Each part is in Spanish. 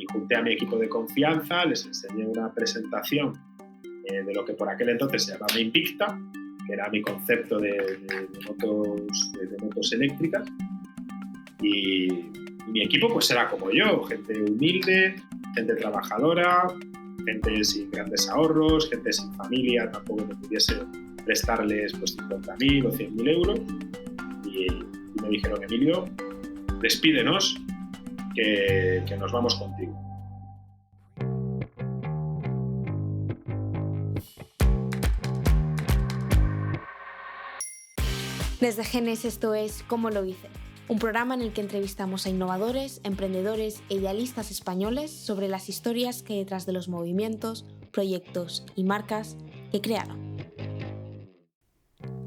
y junté a mi equipo de confianza, les enseñé una presentación de lo que por aquel entonces se llamaba Invicta, que era mi concepto de motos eléctricas, y mi equipo pues era como yo, gente humilde, gente trabajadora, gente sin grandes ahorros, gente sin familia, tampoco que pudiese prestarles pues 50.000 o 100.000 euros, y me dijeron: Emilio, despídenos, que nos vamos contigo. Desde Genes esto es Cómo lo hice, un programa en el que entrevistamos a innovadores, emprendedores e idealistas españoles sobre las historias que hay detrás de los movimientos, proyectos y marcas que crearon.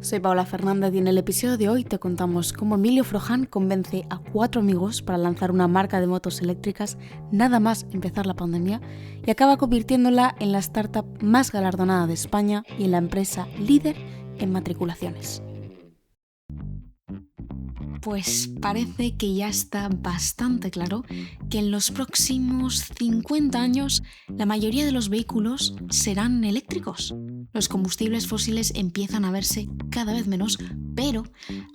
Soy Paula Fernández y en el episodio de hoy te contamos cómo Emilio Froján convence a 4 amigos para lanzar una marca de motos eléctricas nada más empezar la pandemia y acaba convirtiéndola en la startup más galardonada de España y en la empresa líder en matriculaciones. Pues parece que ya está bastante claro que en los próximos 50 años la mayoría de los vehículos serán eléctricos. Los combustibles fósiles empiezan a verse cada vez menos, pero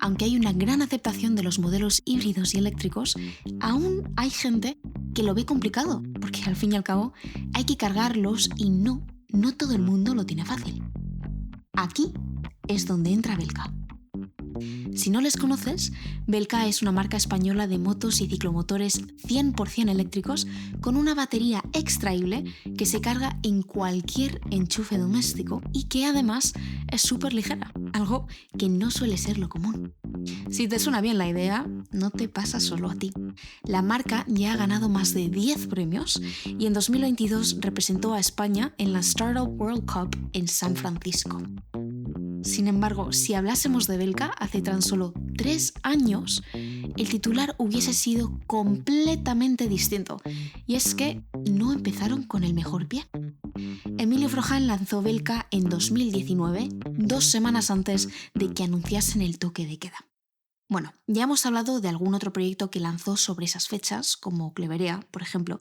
aunque hay una gran aceptación de los modelos híbridos y eléctricos, aún hay gente que lo ve complicado, porque al fin y al cabo hay que cargarlos y no todo el mundo lo tiene fácil. Aquí es donde entra Belka. Si no les conoces, Belka es una marca española de motos y ciclomotores 100% eléctricos con una batería extraíble que se carga en cualquier enchufe doméstico y que además es súper ligera, algo que no suele ser lo común. Si te suena bien la idea, no te pasa solo a ti. La marca ya ha ganado más de 10 premios y en 2022 representó a España en la Startup World Cup en San Francisco. Sin embargo, si hablásemos de Belka hace tan solo 3 años, el titular hubiese sido completamente distinto. Y es que no empezaron con el mejor pie. Emilio Froján lanzó Belka en 2019, 2 semanas antes de que anunciasen el toque de queda. Bueno, ya hemos hablado de algún otro proyecto que lanzó sobre esas fechas, como Cleverea, por ejemplo,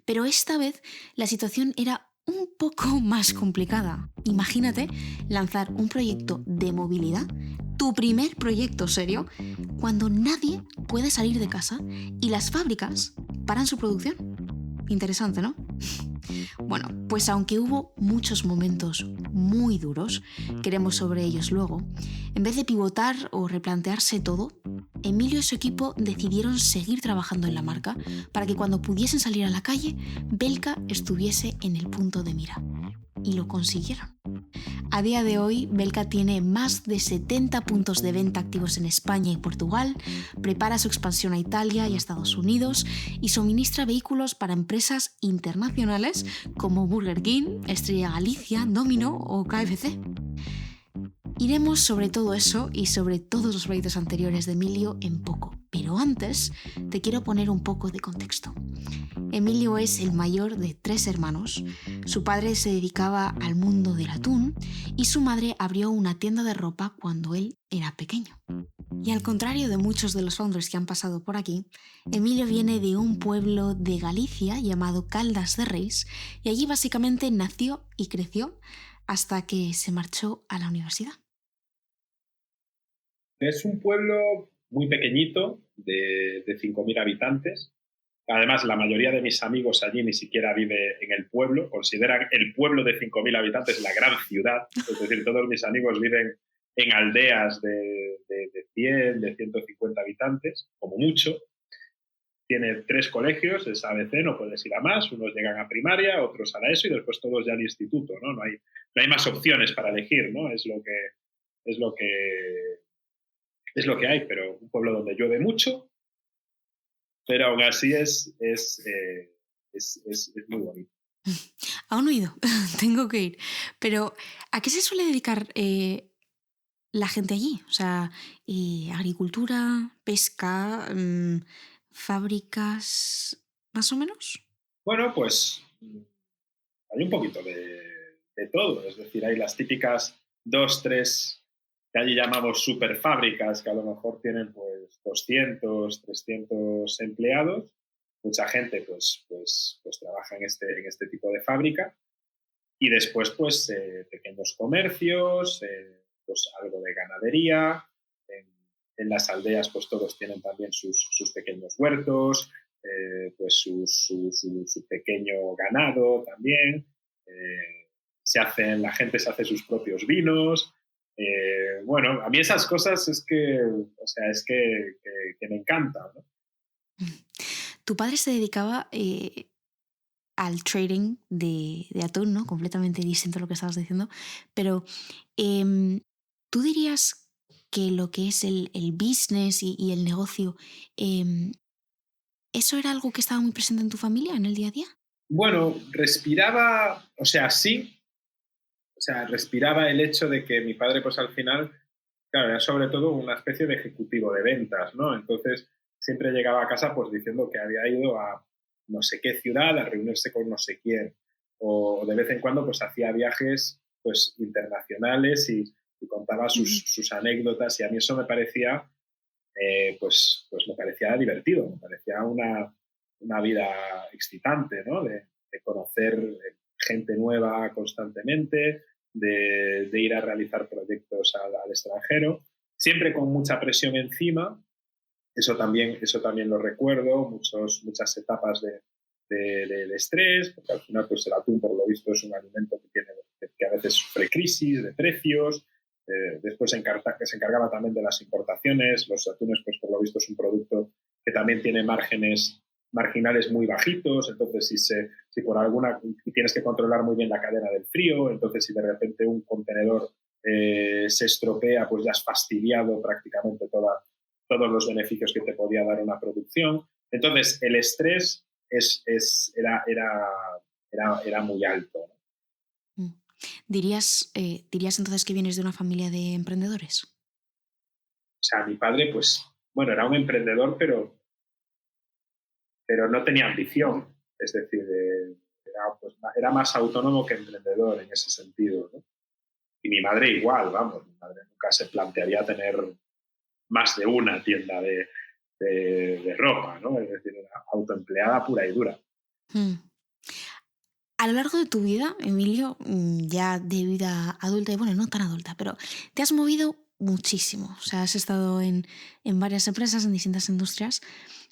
pero esta vez la situación era un poco más complicada. Imagínate lanzar un proyecto de movilidad, tu primer proyecto serio, cuando nadie puede salir de casa y las fábricas paran su producción. Interesante, ¿no? Bueno, pues aunque hubo muchos momentos muy duros, que haremos sobre ellos luego, en vez de pivotar o replantearse todo, Emilio y su equipo decidieron seguir trabajando en la marca para que cuando pudiesen salir a la calle, Belka estuviese en el punto de mira. Y lo consiguieron. A día de hoy, Belka tiene más de 70 puntos de venta activos en España y Portugal, prepara su expansión a Italia y a Estados Unidos y suministra vehículos para empresas internacionales como Burger King, Estrella Galicia, Domino o KFC. Iremos sobre todo eso y sobre todos los proyectos anteriores de Emilio en poco, pero antes te quiero poner un poco de contexto. Emilio es el mayor de 3 hermanos, su padre se dedicaba al mundo del atún y su madre abrió una tienda de ropa cuando él era pequeño. Y al contrario de muchos de los founders que han pasado por aquí, Emilio viene de un pueblo de Galicia llamado Caldas de Reis y allí básicamente nació y creció hasta que se marchó a la universidad. Es un pueblo muy pequeñito, de 5.000 habitantes. Además, la mayoría de mis amigos allí ni siquiera vive en el pueblo. Consideran el pueblo de 5.000 habitantes la gran ciudad. Es decir, todos mis amigos viven en aldeas de 100, de 150 habitantes, como mucho. Tiene 3 colegios, es ABC, no puedes ir a más. Unos llegan a primaria, otros a la ESO y después todos ya al instituto, ¿no? No hay más opciones para elegir, ¿no? Es lo que hay, pero un pueblo donde llueve mucho, pero aún así es muy bonito. Aún no he ido, tengo que ir. Pero, ¿a qué se suele dedicar la gente allí? O sea, agricultura, pesca, fábricas, más o menos. Bueno, pues hay un poquito de todo. Es decir, hay las típicas 2, 3 que allí llamamos superfábricas, que a lo mejor tienen pues 200, 300 empleados. mucha gente pues trabaja en este tipo de fábrica. Y después, pues, pequeños comercios, pues algo de ganadería. En, en las aldeas, pues todos tienen también sus pequeños huertos, pues su pequeño ganado también. La gente se hace sus propios vinos. Bueno, a mí esas cosas es que, o sea, que me encantan, ¿no? Tu padre se dedicaba al trading de atún, ¿no? Completamente distinto a lo que estabas diciendo. Pero em, tú dirías que lo que es el business y el negocio, em, ¿eso era algo que estaba muy presente en tu familia en el día a día? Bueno, respiraba, o sea, sí, o sea, respiraba el hecho de que mi padre, pues al final, claro, era sobre todo una especie de ejecutivo de ventas, ¿no? Entonces, siempre llegaba a casa pues diciendo que había ido a no sé qué ciudad a reunirse con no sé quién. O de vez en cuando pues hacía viajes pues internacionales y contaba Ujú. sus anécdotas y a mí eso me parecía, pues me parecía divertido, me parecía una vida excitante, ¿no? De conocer gente nueva constantemente, de ir a realizar proyectos al extranjero, siempre con mucha presión encima. Eso también lo recuerdo, muchas etapas de estrés, porque al final pues el atún por lo visto es un alimento que a veces sufre crisis de precios. Después se encargaba también de las importaciones. Los atunes pues por lo visto es un producto que también tiene marginales muy bajitos. Entonces si por alguna, y tienes que controlar muy bien la cadena del frío. Entonces si de repente un contenedor se estropea, pues ya has fastidiado prácticamente todos los beneficios que te podía dar una producción. Entonces, el estrés era muy alto, ¿no? O Mm. ¿Dirías entonces que vienes de una familia de emprendedores? sea, mi padre, pues, bueno, era un emprendedor, pero no tenía ambición. Es decir, era más autónomo que emprendedor en ese sentido, ¿no? Y mi madre igual, vamos, mi madre nunca se plantearía tener más de una tienda de ropa, ¿no? Es decir, era autoempleada pura y dura. Mm. A lo largo de tu vida, Emilio, ya de vida adulta, y bueno, no tan adulta, pero te has movido muchísimo. O sea, has estado en varias empresas, en distintas industrias.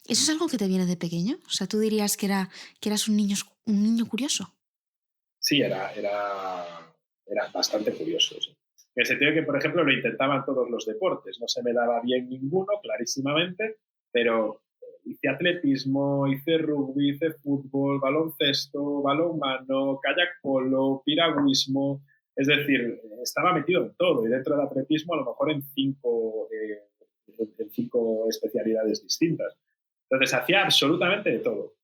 ¿Eso es algo que te viene de pequeño? O sea, tú dirías que eras un niño curioso. Sí, era bastante curioso. Sí. En el sentido de que, por ejemplo, lo intentaban todos los deportes. No se me daba bien ninguno, clarísimamente, pero hice atletismo, hice rugby, hice fútbol, baloncesto, balonmano, kayak polo, piragüismo. Es decir, estaba metido en todo y dentro del atletismo a lo mejor en cinco especialidades distintas. Entonces hacía absolutamente de todo.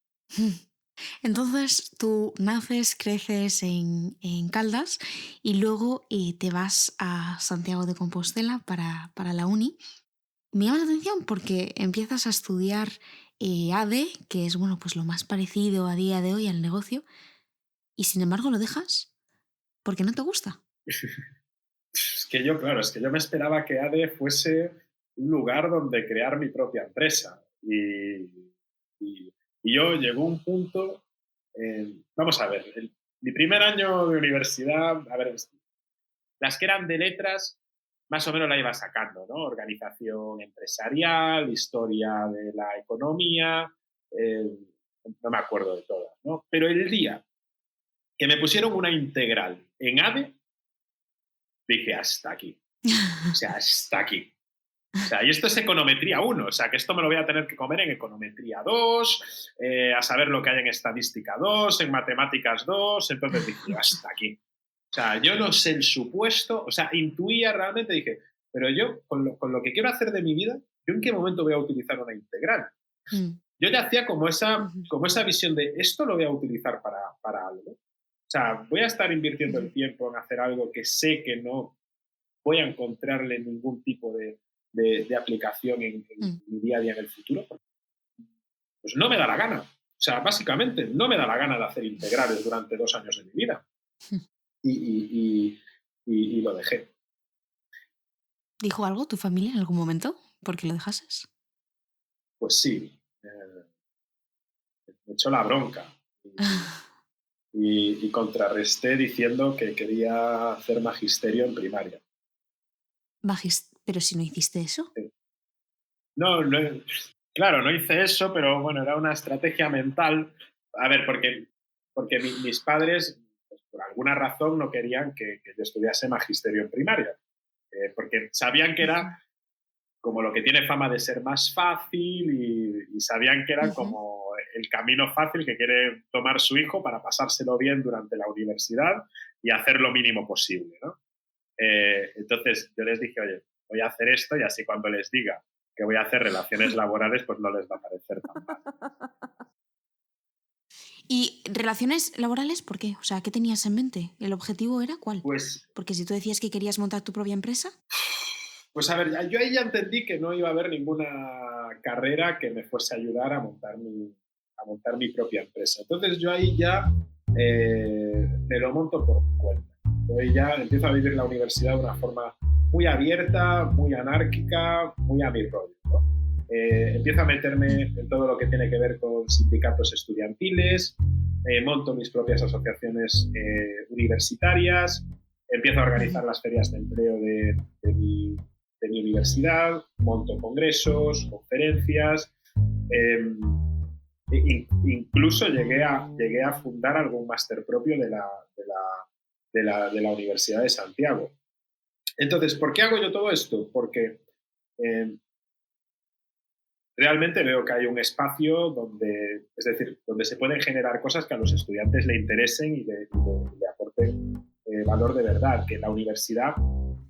Entonces tú naces, creces en Caldas y luego te vas a Santiago de Compostela para la uni. Me llama la atención porque empiezas a estudiar ADE, que es bueno, pues lo más parecido a día de hoy al negocio, y sin embargo lo dejas porque no te gusta. Claro, es que yo me esperaba que ADE fuese un lugar donde crear mi propia empresa. Y yo llegó un punto, vamos a ver, mi primer año de universidad, a ver, las que eran de letras, más o menos la iba sacando, ¿no? Organización empresarial, historia de la economía, eh, no me acuerdo de todas, ¿no? Pero el día que me pusieron una integral en ADE, dije, hasta aquí. O sea, hasta aquí. O sea, y esto es econometría 1, o sea, que esto me lo voy a tener que comer en econometría 2, a saber lo que hay en estadística 2, en matemáticas 2, entonces dije, hasta aquí. O sea, yo no sé el supuesto, o sea, intuía realmente, dije, pero yo, con lo que quiero hacer de mi vida, ¿yo en qué momento voy a utilizar una integral? Mm, Yo ya hacía ujú, como esa visión de, esto lo voy a utilizar para algo. O sea, voy a estar invirtiendo ujú, el tiempo en hacer algo que sé que no voy a encontrarle ningún tipo de aplicación en mm. mi día a día en el futuro, pues no me da la gana. O sea, básicamente, no me da la gana de hacer integrales durante 2 años de mi vida. Y, y, y lo dejé. ¿Dijo algo tu familia en algún momento? ¿Por qué lo dejases? Pues sí. me echó la bronca y contrarresté diciendo que quería hacer magisterio en primaria. Pero si no hiciste eso. Sí. No, claro, no hice eso, pero bueno, era una estrategia mental. A ver, porque mis padres, pues, por alguna razón, no querían que yo estudiase magisterio en primaria, porque sabían que era como lo que tiene fama de ser más fácil y sabían que era como el camino fácil que quiere tomar su hijo para pasárselo bien durante la universidad y hacer lo mínimo posible, ¿no? Entonces yo les dije, oye, voy a hacer esto y así cuando les diga que voy a hacer relaciones laborales, pues no les va a parecer tan mal. ¿Y relaciones laborales por qué? O sea, ¿qué tenías en mente? ¿El objetivo era cuál? Pues, Porque si tú decías que querías montar tu propia empresa. pues a ver, yo ahí ya entendí que no iba a haber ninguna carrera que me fuese a ayudar a montar mi propia empresa. Entonces yo ahí ya me lo monto por mi cuenta. Yo ahí ya empiezo a vivir la universidad de una forma muy abierta, muy anárquica, muy a mi rollo, ¿no? Empiezo a meterme en todo lo que tiene que ver con sindicatos estudiantiles, monto mis propias asociaciones universitarias, empiezo a organizar las ferias de empleo de mi universidad, monto congresos, conferencias, incluso llegué a fundar algún máster propio de la Universidad de Santiago. Entonces, ¿por qué hago yo todo esto? Porque realmente veo que hay un espacio donde se pueden generar cosas que a los estudiantes le interesen y le aporten valor de verdad, que la universidad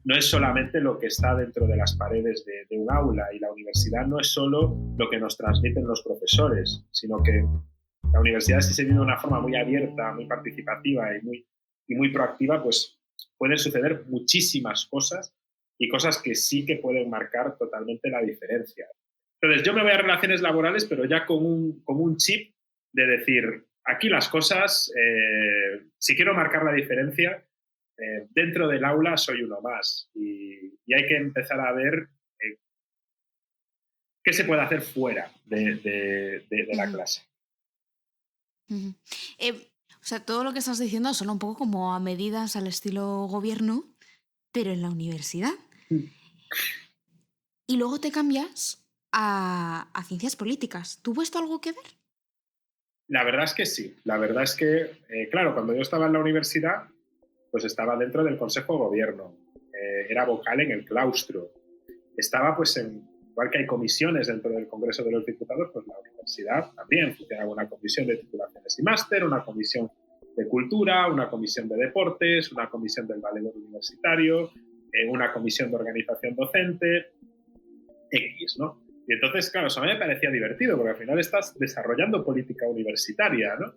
no es solamente lo que está dentro de las paredes de un aula, y la universidad no es solo lo que nos transmiten los profesores, sino que la universidad, si se vive de una forma muy abierta, muy participativa y muy proactiva, pues pueden suceder muchísimas cosas y cosas que sí que pueden marcar totalmente la diferencia. Entonces, yo me voy a relaciones laborales, pero ya con un chip de decir, aquí las cosas, si quiero marcar la diferencia, dentro del aula soy uno más y hay que empezar a ver qué se puede hacer fuera de la clase. O sea, todo lo que estás diciendo suena un poco como a medidas al estilo gobierno, pero en la universidad. Y luego te cambias a ciencias políticas. ¿Tuvo esto algo que ver? La verdad es que sí. La verdad es que, claro, cuando yo estaba en la universidad, pues estaba dentro del Consejo de Gobierno, era vocal en el claustro, estaba pues igual que hay comisiones dentro del Congreso de los Diputados, pues la universidad también funcionaba una comisión de titulaciones y máster, una comisión de cultura, una comisión de deportes, una comisión del valedor universitario, una comisión de organización docente, X, ¿no? Y entonces, claro, eso a mí me parecía divertido, porque al final estás desarrollando política universitaria, ¿no?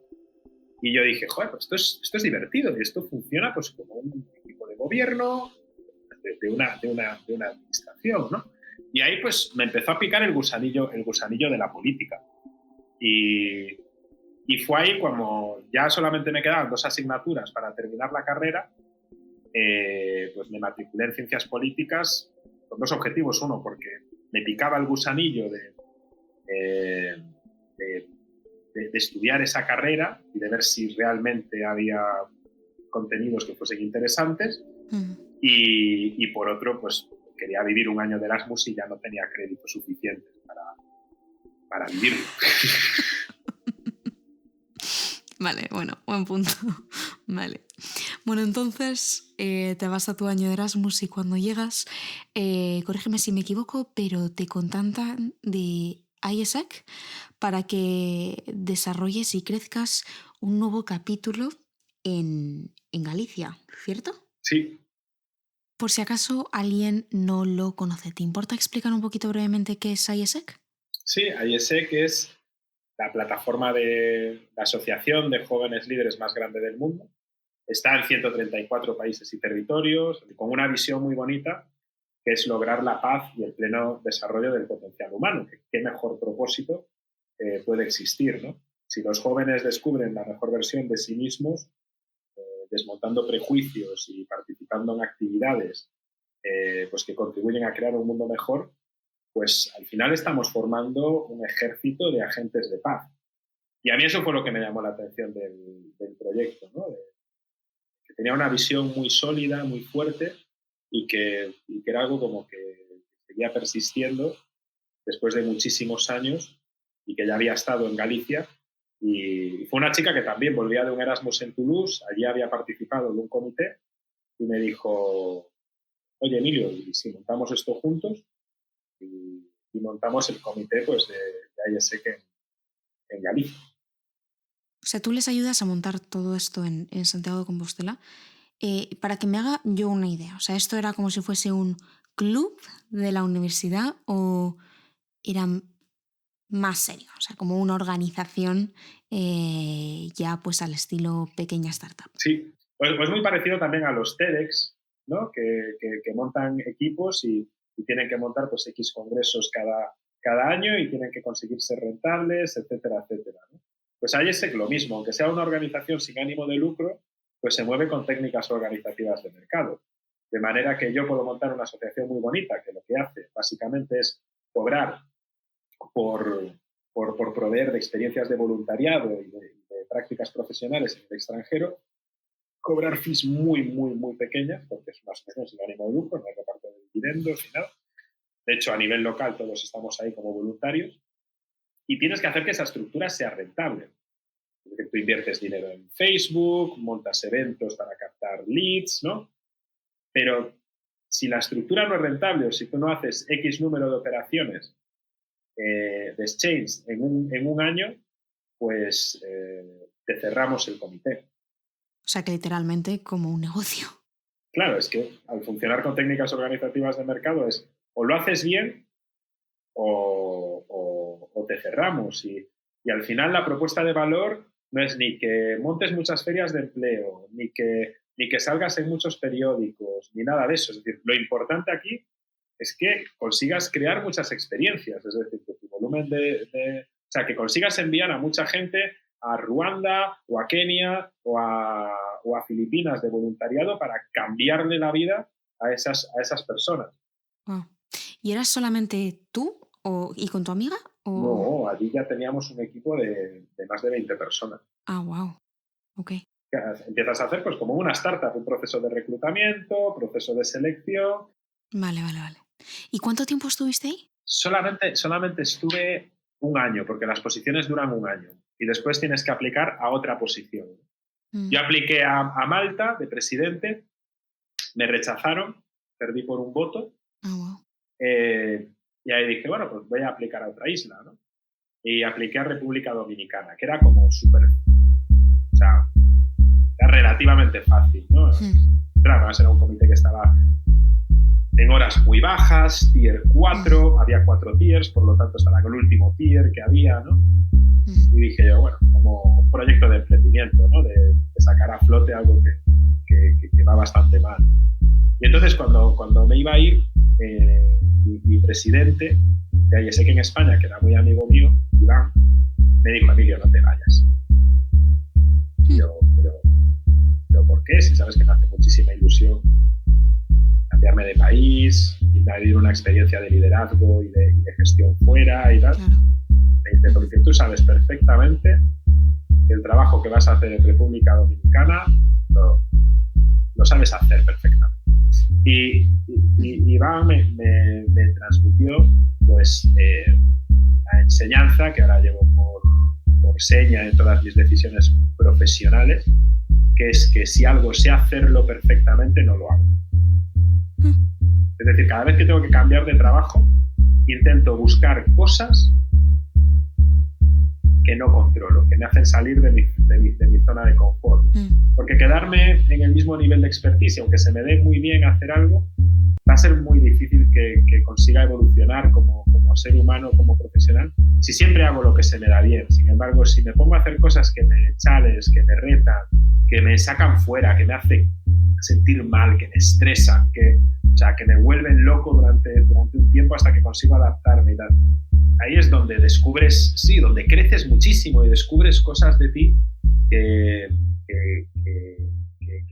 Y yo dije, joder, pues esto es divertido y esto funciona pues como un equipo de gobierno de una administración, ¿no? Y ahí pues me empezó a picar el gusanillo de la política. Y fue ahí como ya solamente me quedaban 2 asignaturas para terminar la carrera, pues me matriculé en Ciencias Políticas con 2 objetivos. Uno, porque me picaba el gusanillo de estudiar esa carrera y de ver si realmente había contenidos que fuesen interesantes. Y por otro, pues quería vivir un año de Erasmus y ya no tenía créditos suficientes para vivirlo. Vale, bueno, buen punto. Vale. Bueno, entonces te vas a tu año de Erasmus y cuando llegas, corrígeme si me equivoco, pero te contactan de IESEC para que desarrolles y crezcas un nuevo capítulo en Galicia, ¿cierto? Sí. Por si acaso alguien no lo conoce, ¿te importa explicar un poquito brevemente qué es IESEC? Sí, IESEC es la plataforma de la asociación de jóvenes líderes más grande del mundo. Está en 134 países y territorios, con una visión muy bonita, que es lograr la paz y el pleno desarrollo del potencial humano. ¿Qué mejor propósito puede existir, ¿no? Si los jóvenes descubren la mejor versión de sí mismos, desmontando prejuicios y participando en actividades pues que contribuyen a crear un mundo mejor, pues al final estamos formando un ejército de agentes de paz. Y a mí eso fue lo que me llamó la atención del proyecto, ¿no? Que tenía una visión muy sólida, muy fuerte y que era algo como que seguía persistiendo después de muchísimos años y que ya había estado en Galicia. Y fue una chica que también volvía de un Erasmus en Toulouse, allí había participado de un comité y me dijo, oye Emilio, ¿y si montamos esto juntos? Y montamos el comité pues, de IESEC en Galicia. O sea, tú les ayudas a montar todo esto en Santiago de Compostela. Para que me haga yo una idea, o sea, ¿esto era como si fuese un club de la universidad o era más serio? O sea, como una organización ya pues al estilo pequeña startup. Sí, pues muy parecido también a los TEDx, ¿no? Que montan equipos y tienen que montar pues X congresos cada año y tienen que conseguir ser rentables, etcétera, etcétera, ¿no? Pues ahí es lo mismo, aunque sea una organización sin ánimo de lucro, pues se mueve con técnicas organizativas de mercado. De manera que yo puedo montar una asociación muy bonita que lo que hace básicamente es cobrar por proveer de experiencias de voluntariado y de prácticas profesionales en el extranjero, cobrar fees muy, muy, muy pequeñas, porque es una asociación sin ánimo de lucro, no hay reparto de dividendos ni nada. De hecho, a nivel local todos estamos ahí como voluntarios y tienes que hacer que esa estructura sea rentable. Es decir, tú inviertes dinero en Facebook, montas eventos para captar leads, ¿no? Pero si la estructura no es rentable o si tú no haces X número de operaciones de exchange en un año, pues te cerramos el comité. O sea, que literalmente como un negocio. Claro, es que al funcionar con técnicas organizativas de mercado es o lo haces bien o te cerramos. Y al final la propuesta de valor no es ni que montes muchas ferias de empleo, ni que salgas en muchos periódicos, ni nada de eso. Es decir, lo importante aquí es que consigas crear muchas experiencias. Es decir, que tu volumen o sea, que consigas enviar a mucha gente a Ruanda o a Kenia o a Filipinas de voluntariado para cambiarle la vida a esas personas. Wow. ¿Y eras solamente tú y con tu amiga? No, allí ya teníamos un equipo de más de 20 personas. Ah, wow. Ok. Empiezas a hacer pues como una startup, un proceso de reclutamiento, proceso de selección. Vale. ¿Y cuánto tiempo estuviste ahí? Solamente estuve un año, porque las posiciones duran un año. Y después tienes que aplicar a otra posición. Yo apliqué a Malta de presidente, me rechazaron, perdí por un voto. Ah, wow. Y ahí dije, bueno, pues voy a aplicar a otra isla, ¿no? Y apliqué a República Dominicana, que era como súper... O sea, era relativamente fácil, ¿no? Claro, además era un comité que estaba en horas muy bajas, tier 4, había 4 tiers, por lo tanto estaba en el último tier que había, ¿no? Y dije yo, bueno, como un proyecto de emprendimiento, ¿no? De sacar a flote algo que va bastante mal. Y entonces cuando me iba a ir, mi presidente de IESEC en España, que era muy amigo mío, Iván, me dijo, Emilio, no te vayas. Y yo, pero ¿por qué? Si sabes que me hace muchísima ilusión cambiarme de país, irme a vivir una experiencia de liderazgo y de gestión fuera y tal. Claro. Me dice, porque tú sabes perfectamente que el trabajo que vas a hacer en República Dominicana lo sabes hacer perfectamente. Y Iván me transmitió pues la enseñanza que ahora llevo por seña en todas mis decisiones profesionales, que es que si algo sé hacerlo perfectamente, no lo hago. Es decir, cada vez que tengo que cambiar de trabajo, intento buscar cosas que no controlo, que me hacen salir de mi zona de confort. Porque quedarme en el mismo nivel de expertise, aunque se me dé muy bien hacer algo, va a ser muy difícil que consiga evolucionar como ser humano, como profesional, si siempre hago lo que se me da bien. Sin embargo, si me pongo a hacer cosas que me challenge, que me retan, que me sacan fuera, que me hacen sentir mal, que me estresan, que me vuelven loco durante un tiempo hasta que consigo adaptarme y tal. Ahí es donde descubres, sí, donde creces muchísimo y descubres cosas de ti que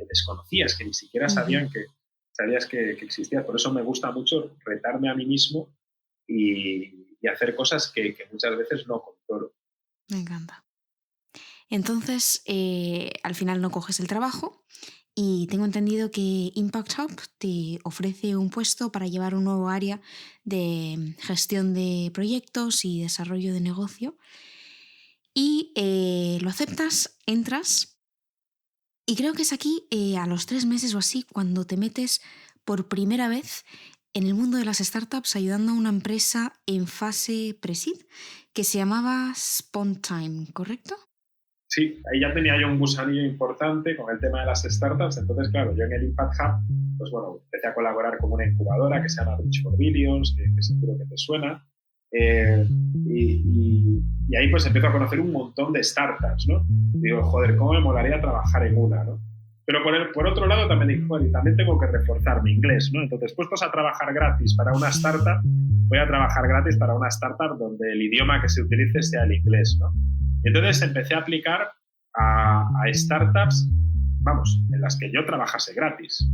desconocías, que ni siquiera sabías que existían. Por eso me gusta mucho retarme a mí mismo y hacer cosas que muchas veces no controlo. Me encanta. Entonces, al final no coges el trabajo y tengo entendido que Impact Hub te ofrece un puesto para llevar un nuevo área de gestión de proyectos y desarrollo de negocio. Y lo aceptas, entras y creo que es aquí a los 3 meses o así cuando te metes por primera vez en el mundo de las startups ayudando a una empresa en fase pre-seed que se llamaba Spontime, ¿correcto? Sí, ahí ya tenía yo un gusanillo importante con el tema de las startups. Entonces, claro, yo en el Impact Hub, pues bueno, empecé a colaborar con una incubadora que se llama Bridge for Billions, que seguro que te suena. Y ahí pues empiezo a conocer un montón de startups, ¿no? Y digo, joder, ¿cómo me molaría trabajar en una, ¿no? Pero por otro lado también digo, joder, y también tengo que reforzar mi inglés, ¿no? Entonces, puestos a trabajar gratis para una startup, voy a trabajar gratis para una startup donde el idioma que se utilice sea el inglés, ¿no? Y entonces empecé a aplicar a startups, vamos, en las que yo trabajase gratis,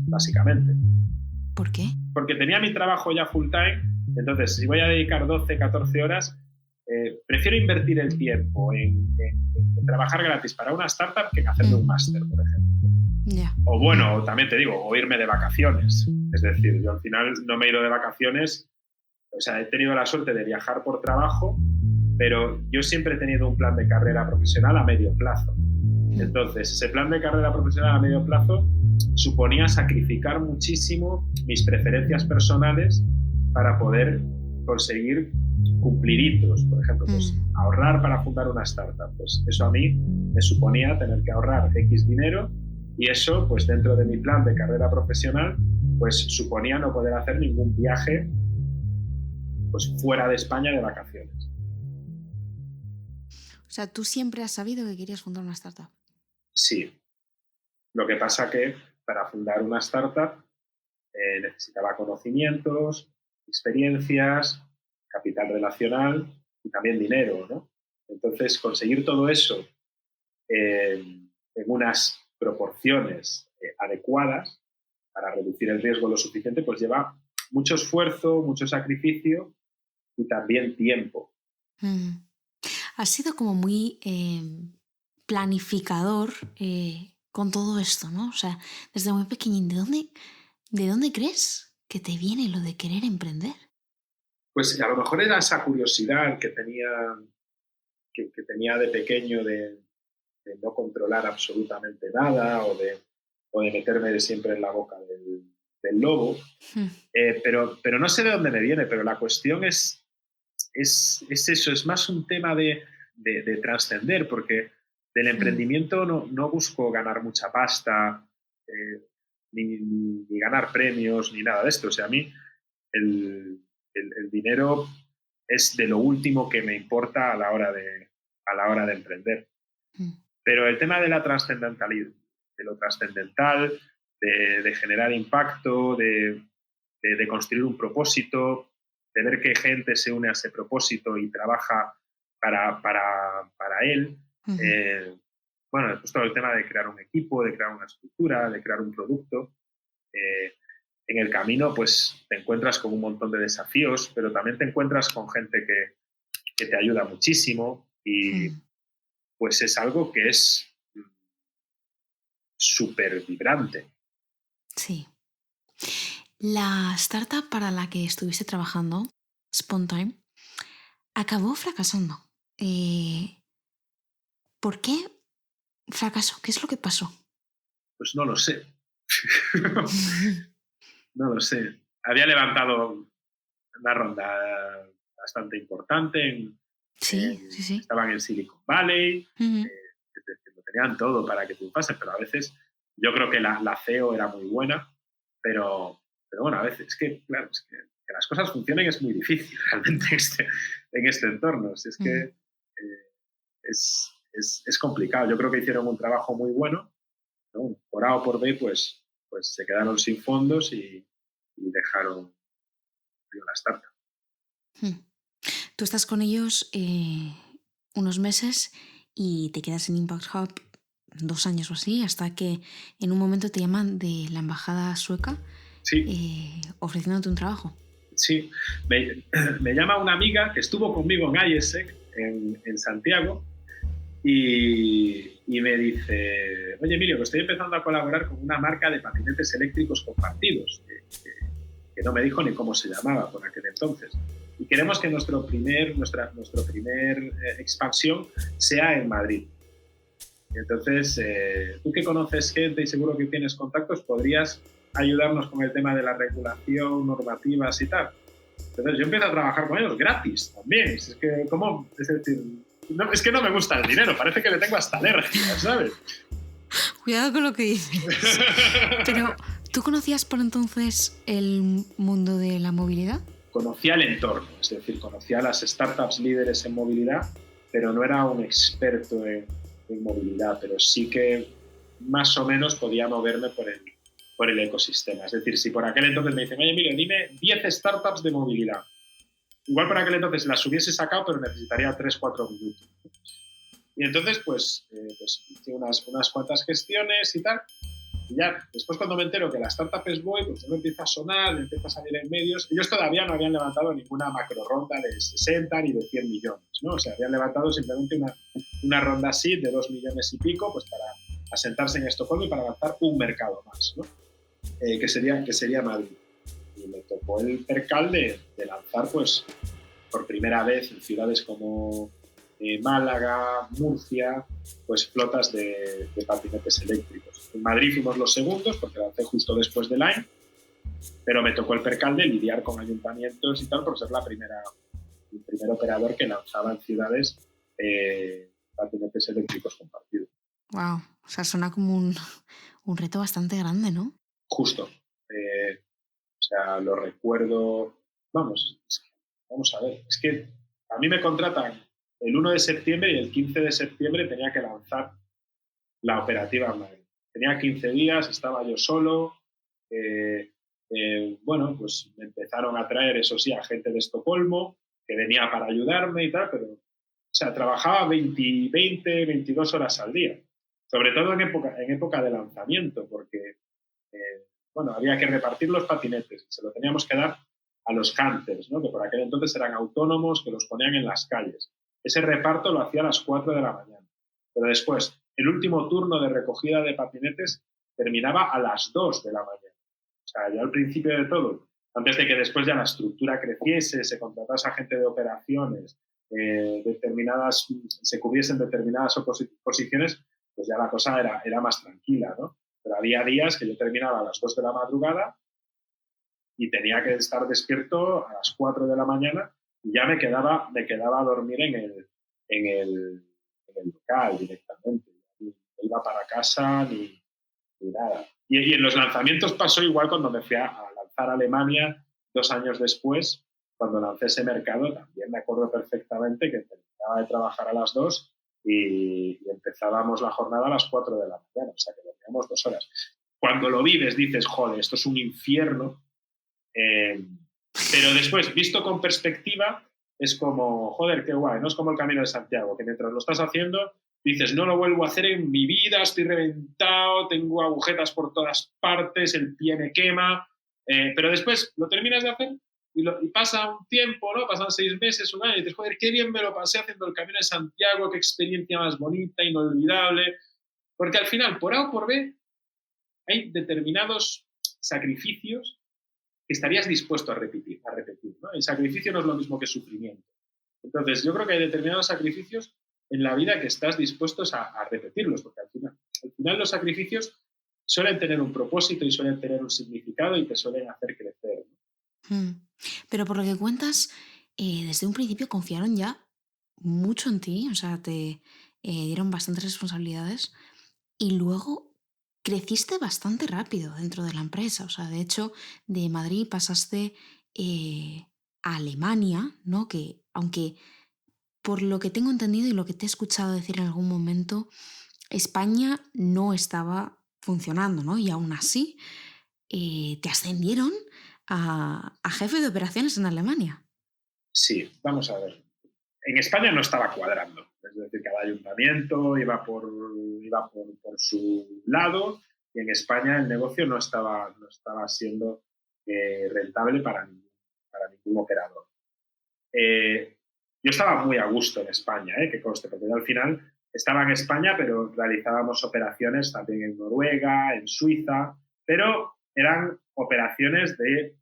básicamente. ¿Por qué? Porque tenía mi trabajo ya full time, entonces si voy a dedicar 12, 14 horas, prefiero invertir el tiempo en trabajar gratis para una startup que en hacerme un máster, por ejemplo. Yeah. O bueno, también te digo, o irme de vacaciones. Es decir, yo al final no me he ido de vacaciones, o sea, he tenido la suerte de viajar por trabajo, pero yo siempre he tenido un plan de carrera profesional a medio plazo. Entonces, ese plan de carrera profesional a medio plazo suponía sacrificar muchísimo mis preferencias personales para poder conseguir cumplir hitos. Por ejemplo, pues, ahorrar para fundar una startup. Pues eso a mí me suponía tener que ahorrar X dinero y eso, pues dentro de mi plan de carrera profesional, pues suponía no poder hacer ningún viaje pues, fuera de España de vacaciones. O sea, tú siempre has sabido que querías fundar una startup. Sí. Lo que pasa que para fundar una startup necesitaba conocimientos, experiencias, capital relacional y también dinero, ¿no? Entonces, conseguir todo eso en unas proporciones adecuadas para reducir el riesgo lo suficiente, pues lleva mucho esfuerzo, mucho sacrificio y también tiempo. Has sido como muy planificador con todo esto, ¿no? O sea, desde muy pequeñín, ¿de dónde crees que te viene lo de querer emprender? Pues a lo mejor era esa curiosidad que tenía de pequeño de no controlar absolutamente nada o de meterme siempre en la boca del lobo. Pero no sé de dónde me viene, pero la cuestión es eso, es más un tema de trascender, porque del emprendimiento no busco ganar mucha pasta, ni ganar premios, ni nada de esto. O sea, a mí el dinero es de lo último que me importa a la hora de emprender. Pero el tema de la trascendentalidad, de lo trascendental, de generar impacto, de construir un propósito, de ver que gente se une a ese propósito y trabaja para él. Bueno, después todo el tema de crear un equipo, de crear una estructura, de crear un producto. En el camino, pues, te encuentras con un montón de desafíos, pero también te encuentras con gente que te ayuda muchísimo y pues es algo que es súper vibrante. Sí. La startup para la que estuviste trabajando, Spontime, acabó fracasando. ¿Por qué fracasó? ¿Qué es lo que pasó? Pues no lo sé. No lo sé. Había levantado una ronda bastante importante. Sí. Estaban en Silicon Valley. Es decir, lo tenían todo para que triunfasen, pero a veces yo creo que la CEO era muy buena, pero bueno, a veces es que, claro, es que las cosas funcionen es muy difícil realmente en este entorno. Es que es complicado. Yo creo que hicieron un trabajo muy bueno, ¿no? Por A o por B, pues se quedaron sin fondos y dejaron la startup. Tú estás con ellos unos meses y te quedas en Impact Hub 2 años o así, hasta que en un momento te llaman de la embajada sueca. Sí. Ofreciéndote un trabajo. Sí, me llama una amiga que estuvo conmigo en IESEC en Santiago y me dice, oye Emilio, que estoy empezando a colaborar con una marca de patinetes eléctricos compartidos, que no me dijo ni cómo se llamaba por aquel entonces. Y queremos que nuestro primer expansión sea en Madrid. Y entonces, tú que conoces gente y seguro que tienes contactos, podrías ayudarnos con el tema de la regulación, normativas y tal. Entonces yo empiezo a trabajar con ellos gratis también. Es que, ¿cómo? Es decir, no, es que no me gusta el dinero, parece que le tengo hasta alergia, ¿sabes? Cuidado con lo que dices. Pero, ¿tú conocías por entonces el mundo de la movilidad? Conocía el entorno, es decir, conocía a las startups líderes en movilidad, pero no era un experto en movilidad, pero sí que más o menos podía moverme por el ecosistema. Es decir, si por aquel entonces me dicen, oye, mire, dime 10 startups de movilidad. Igual por aquel entonces las hubiese sacado, pero necesitaría 3-4 minutos. Y entonces, pues hice unas cuantas gestiones y tal. Y ya, después cuando me entero que la startup es Boy, pues me empieza a sonar, me empieza a salir en medios. Ellos todavía no habían levantado ninguna macro ronda de 60 ni de 100 millones, ¿no? O sea, habían levantado simplemente una ronda así de 2 millones y pico, pues para asentarse en Estocolmo y para lanzar un mercado más, ¿no? Que sería Madrid. Y me tocó el percal de lanzar, pues, por primera vez en ciudades como Málaga, Murcia, pues flotas de patinetes eléctricos. En Madrid fuimos los segundos porque lancé justo después de Line, pero me tocó el percal de lidiar con ayuntamientos y tal por ser el primer operador que lanzaba en ciudades patinetes eléctricos compartidos. Wow, o sea, suena como un reto bastante grande, ¿no? Justo. O sea, lo recuerdo. Vamos a ver. Es que a mí me contratan el 1 de septiembre y el 15 de septiembre tenía que lanzar la operativa en Madrid. Tenía 15 días, estaba yo solo. Bueno, pues me empezaron a traer, eso sí, a gente de Estocolmo que venía para ayudarme y tal, pero, o sea, trabajaba 22 horas al día. Sobre todo en época de lanzamiento, porque bueno, había que repartir los patinetes, se lo teníamos que dar a los campers, ¿no? Que por aquel entonces eran autónomos, que los ponían en las calles. Ese reparto lo hacía a las 4 de la mañana. Pero después, el último turno de recogida de patinetes terminaba a las 2 de la mañana. O sea, ya al principio de todo, antes de que después ya la estructura creciese, se contratase a gente de operaciones, se cubriesen determinadas posiciones, pues ya la cosa era más tranquila, ¿no? Pero había días que yo terminaba a las 2 de la madrugada y tenía que estar despierto a las 4 de la mañana y ya me quedaba a dormir en el local directamente. No iba para casa ni nada. Y en los lanzamientos pasó igual cuando me fui a lanzar a Alemania 2 años después, cuando lancé ese mercado, también me acuerdo perfectamente que terminaba de trabajar a las 2 y empezábamos la jornada a las 4 de la mañana, o sea que dormíamos 2 horas. Cuando lo vives dices, joder, esto es un infierno, pero después, visto con perspectiva, es como, joder, qué guay, no es como el Camino de Santiago, que mientras lo estás haciendo dices, no lo vuelvo a hacer en mi vida, estoy reventado, tengo agujetas por todas partes, el pie me quema, pero después lo terminas de hacer y pasa un tiempo, ¿no? Pasan 6 meses, un año, y dices, joder, qué bien me lo pasé haciendo el Camino de Santiago, qué experiencia más bonita, inolvidable. Porque al final, por A o por B, hay determinados sacrificios que estarías dispuesto a repetir, ¿no? El sacrificio no es lo mismo que sufrimiento. Entonces, yo creo que hay determinados sacrificios en la vida que estás dispuestos a repetirlos, porque al final los sacrificios suelen tener un propósito y suelen tener un significado y te suelen hacer crecer, ¿no? Pero por lo que cuentas, desde un principio confiaron ya mucho en ti, o sea, te dieron bastantes responsabilidades y luego creciste bastante rápido dentro de la empresa. O sea, de hecho, de Madrid pasaste a Alemania, ¿no? Que aunque por lo que tengo entendido y lo que te he escuchado decir en algún momento, España no estaba funcionando, ¿no? Y aún así te ascendieron a jefe de operaciones en Alemania. Sí, vamos a ver. En España no estaba cuadrando. Es decir, cada ayuntamiento iba por su lado y en España el negocio no estaba siendo rentable para ningún operador. Yo estaba muy a gusto en España, que conste, porque yo al final estaba en España, pero realizábamos operaciones también en Noruega, en Suiza, pero eran operaciones de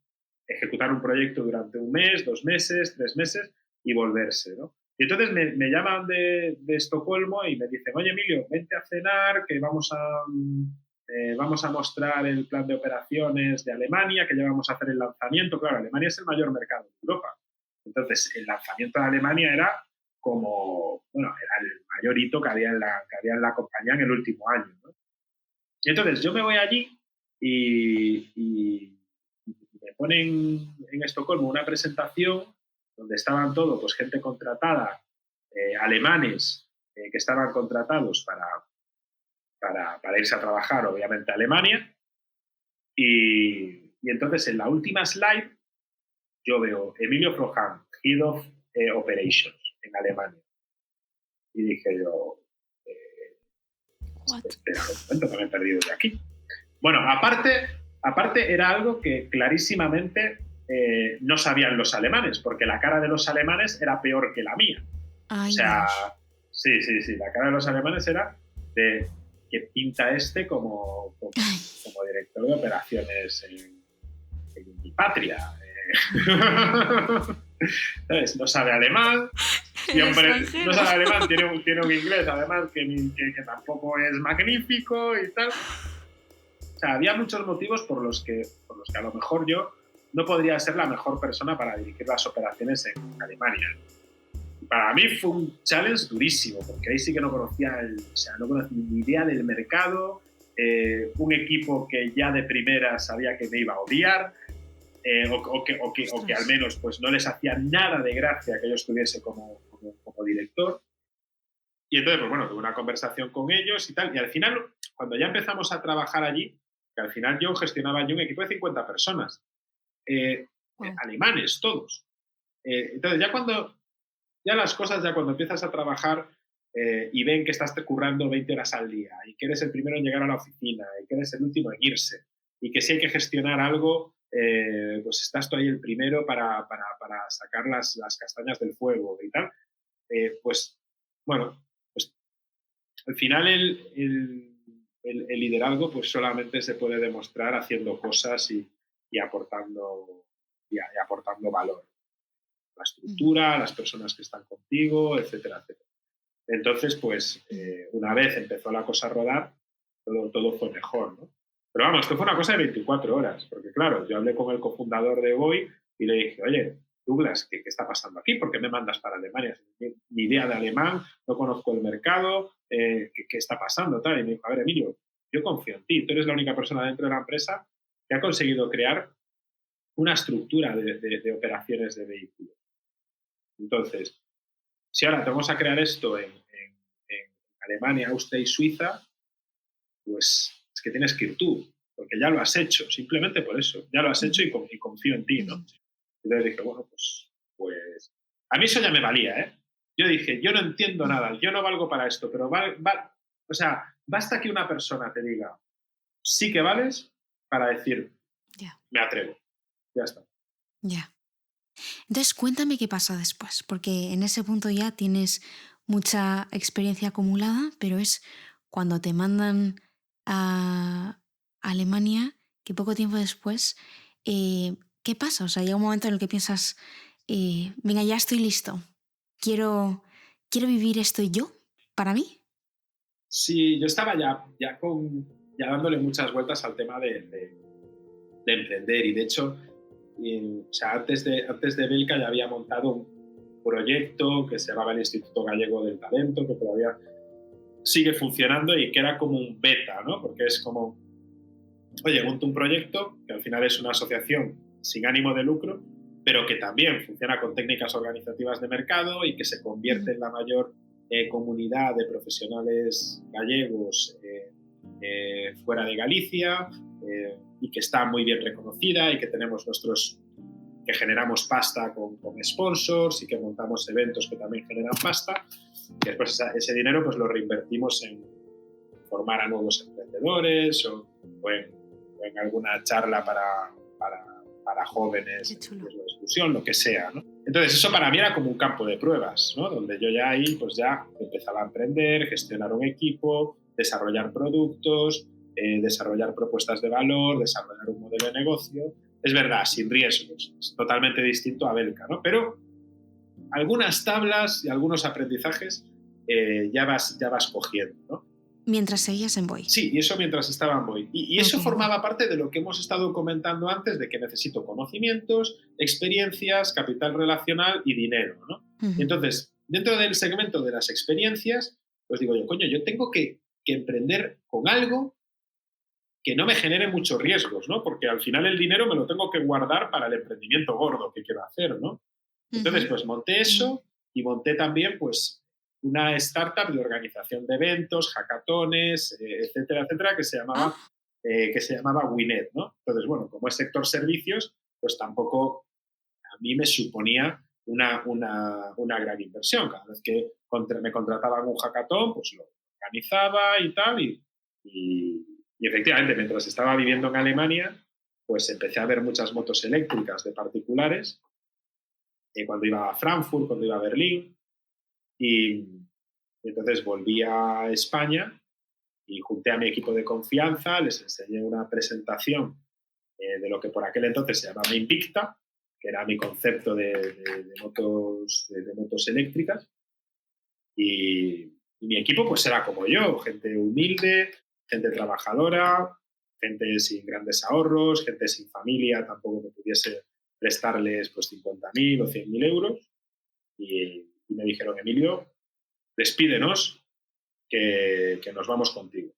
ejecutar un proyecto durante 1 mes, 2 meses, 3 meses y volverse, ¿no? Y entonces me llaman de Estocolmo y me dicen, oye, Emilio, vente a cenar, que vamos a mostrar el plan de operaciones de Alemania, que ya vamos a hacer el lanzamiento. Claro, Alemania es el mayor mercado de Europa. Entonces, el lanzamiento de Alemania era era el mayor hito que había en la compañía en el último año, ¿no? Y entonces yo me voy allí y me ponen en Estocolmo una presentación donde estaban todos, pues gente contratada, alemanes que estaban contratados para irse a trabajar, obviamente, a Alemania. Y entonces, en la última slide, yo veo Emilio Frohan, Head of Operations en Alemania. Y dije yo, espera un momento, que me he perdido de aquí. Bueno, aparte era algo que clarísimamente no sabían los alemanes, porque la cara de los alemanes era peor que la mía. Ay, o sea, Dios. sí, la cara de los alemanes era de que pinta como director de operaciones en mi patria. ¿Sabes? No sabe alemán, siempre no sabe alemán, tiene un inglés además que tampoco es magnífico y tal. O sea, había muchos motivos por los que a lo mejor yo no podría ser la mejor persona para dirigir las operaciones en Alemania. Y para mí fue un challenge durísimo, porque ahí sí que no conocía ni idea del mercado, un equipo que ya de primera sabía que me iba a odiar, o que al menos pues no les hacía nada de gracia que yo estuviese como director. Y entonces, pues bueno, tuve una conversación con ellos y tal, y al final, cuando ya empezamos a trabajar allí, que al final yo gestionaba allí un equipo de 50 personas, alemanes todos. Entonces, ya las cosas, ya cuando empiezas a trabajar y ven que estás currando 20 horas al día y que eres el primero en llegar a la oficina y que eres el último en irse y que si hay que gestionar algo, pues estás tú ahí el primero para sacar las castañas del fuego y tal, pues bueno, pues al final el liderazgo pues solamente se puede demostrar haciendo cosas y aportando valor. La estructura, las personas que están contigo, etcétera, etcétera. Entonces, pues, una vez empezó la cosa a rodar, todo fue mejor, ¿no? Pero vamos, esto fue una cosa de 24 horas, porque claro, yo hablé con el cofundador de Voy y le dije, oye, Douglas, ¿qué está pasando aquí? ¿Por qué me mandas para Alemania? Ni idea de alemán, no conozco el mercado, ¿qué está pasando? Tal. Y me dijo, a ver, Emilio, yo confío en ti, tú eres la única persona dentro de la empresa que ha conseguido crear una estructura de operaciones de vehículos. Entonces, si ahora te vamos a crear esto en Alemania, Austria y Suiza, pues es que tienes que ir tú, porque ya lo has hecho, simplemente por eso. Ya lo has hecho y confío en ti, ¿no? Entonces dije, bueno, pues a mí eso ya me valía, ¿eh? Yo dije, yo no entiendo nada, yo no valgo para esto, pero o sea, basta que una persona te diga, sí que vales, para decir, me atrevo. Ya está. Ya. Entonces, cuéntame qué pasa después, porque en ese punto ya tienes mucha experiencia acumulada, pero es cuando te mandan a Alemania, que poco tiempo después, ¿qué pasa? O sea, llega un momento en el que piensas, venga, ya estoy listo, quiero vivir esto yo, para mí. Sí, yo estaba ya dándole muchas vueltas al tema de emprender, y de hecho, o sea, antes de Belka ya había montado un proyecto que se llamaba el Instituto Gallego del Talento, que todavía sigue funcionando y que era como un beta, ¿no? Porque es como, oye, monto un proyecto que al final es una asociación sin ánimo de lucro, pero que también funciona con técnicas organizativas de mercado y que se convierte en la mayor comunidad de profesionales gallegos fuera de Galicia, y que está muy bien reconocida y que tenemos que generamos pasta con sponsors y que montamos eventos que también generan pasta, y después ese dinero pues lo reinvertimos en formar a nuevos emprendedores o en alguna charla para jóvenes en riesgo de exclusión, lo que sea, ¿no? Entonces eso para mí era como un campo de pruebas, ¿no? Donde yo ya ahí pues ya empezaba a emprender, gestionar un equipo, desarrollar productos, desarrollar propuestas de valor, desarrollar un modelo de negocio. Es verdad, sin riesgos, es totalmente distinto a Belka, ¿no? Pero algunas tablas y algunos aprendizajes ya vas cogiendo, ¿no? Mientras seguías en Voy. Sí, y eso mientras estaba en Voy. Y eso formaba parte de lo que hemos estado comentando antes, de que necesito conocimientos, experiencias, capital relacional y dinero, ¿no? Entonces, dentro del segmento de las experiencias, pues digo yo, coño, yo tengo que emprender con algo que no me genere muchos riesgos, ¿no? Porque al final el dinero me lo tengo que guardar para el emprendimiento gordo que quiero hacer, ¿no? Entonces, pues monté eso y monté también, pues, una startup de organización de eventos, hackatones, etcétera, etcétera, que se llamaba Winet, ¿no? Entonces, bueno, como es sector servicios, pues tampoco a mí me suponía una gran inversión. Cada vez que me contrataban un hackatón, pues lo organizaba y tal, y efectivamente, mientras estaba viviendo en Alemania, pues empecé a ver muchas motos eléctricas de particulares, cuando iba a Frankfurt, cuando iba a Berlín, y entonces volví a España y junté a mi equipo de confianza, les enseñé una presentación de lo que por aquel entonces se llamaba Invicta, que era mi concepto de motos eléctricas, y mi equipo pues era como yo, gente humilde, gente trabajadora, gente sin grandes ahorros, gente sin familia, tampoco que pudiese prestarles pues 50.000 o 100.000 euros, y me dijeron, Emilio, despídenos, que nos vamos contigo.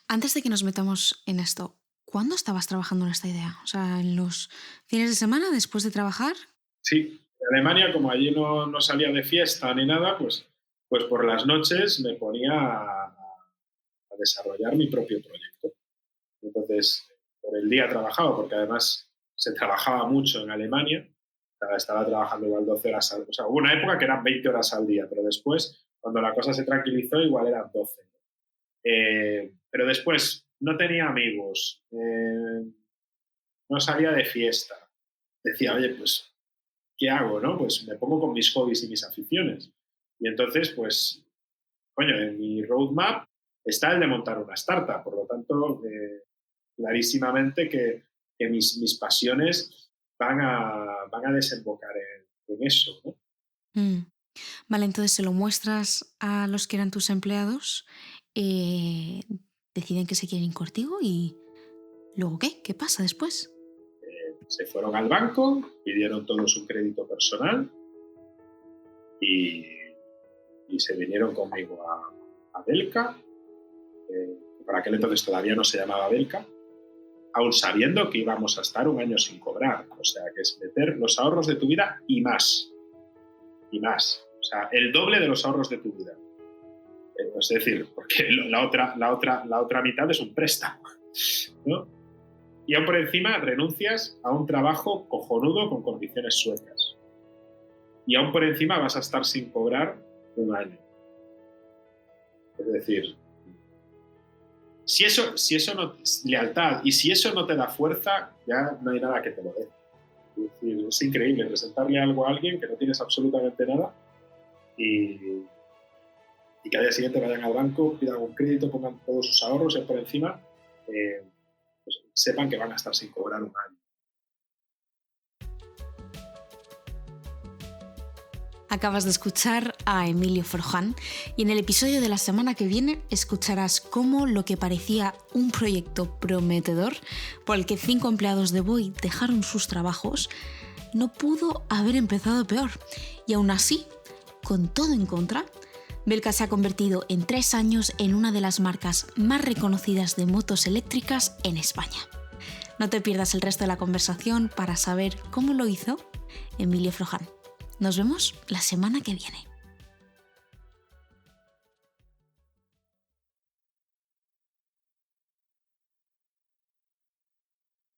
Antes de que nos metamos en esto, ¿cuándo estabas trabajando en esta idea? O sea, ¿en los fines de semana, después de trabajar? Sí, en Alemania, como allí no salía de fiesta ni nada, pues por las noches me ponía a desarrollar mi propio proyecto. Entonces, por el día trabajaba, porque además se trabajaba mucho en Alemania. Estaba trabajando igual 12 horas al día. O sea, hubo una época que eran 20 horas al día, pero después, cuando la cosa se tranquilizó, igual eran 12. Pero después no tenía amigos, no salía de fiesta. Decía, oye, pues, ¿qué hago, no? Pues me pongo con mis hobbies y mis aficiones. Y entonces, pues, coño, en mi roadmap está el de montar una startup. Por lo tanto, clarísimamente que mis pasiones van a desembocar en eso, ¿no? Vale, entonces se lo muestras a los que eran tus empleados, deciden que se quieren ir contigo y ¿luego qué? ¿Qué pasa después? Se fueron al banco, pidieron todos un crédito personal y se vinieron conmigo a Belka, que por aquel entonces todavía no se llamaba Belka, aún sabiendo que íbamos a estar un año sin cobrar. O sea, que es meter los ahorros de tu vida y más. Y más. O sea, el doble de los ahorros de tu vida. Es decir, porque la otra mitad es un préstamo, ¿no? Y aún por encima renuncias a un trabajo cojonudo con condiciones suecas. Y aún por encima vas a estar sin cobrar un año. Es decir, si eso no es lealtad y si eso no te da fuerza, ya no hay nada que te lo dé. Es decir, es increíble presentarle algo a alguien que no tienes absolutamente nada y que al día siguiente vayan al banco, pidan un crédito, pongan todos sus ahorros y por encima pues sepan que van a estar sin cobrar un año. Acabas de escuchar a Emilio Forján y en el episodio de la semana que viene escucharás cómo lo que parecía un proyecto prometedor por el que 5 empleados de Voy dejaron sus trabajos no pudo haber empezado peor. Y aún así, con todo en contra, Belka se ha convertido en 3 años en una de las marcas más reconocidas de motos eléctricas en España. No te pierdas el resto de la conversación para saber cómo lo hizo Emilio Forján. Nos vemos la semana que viene.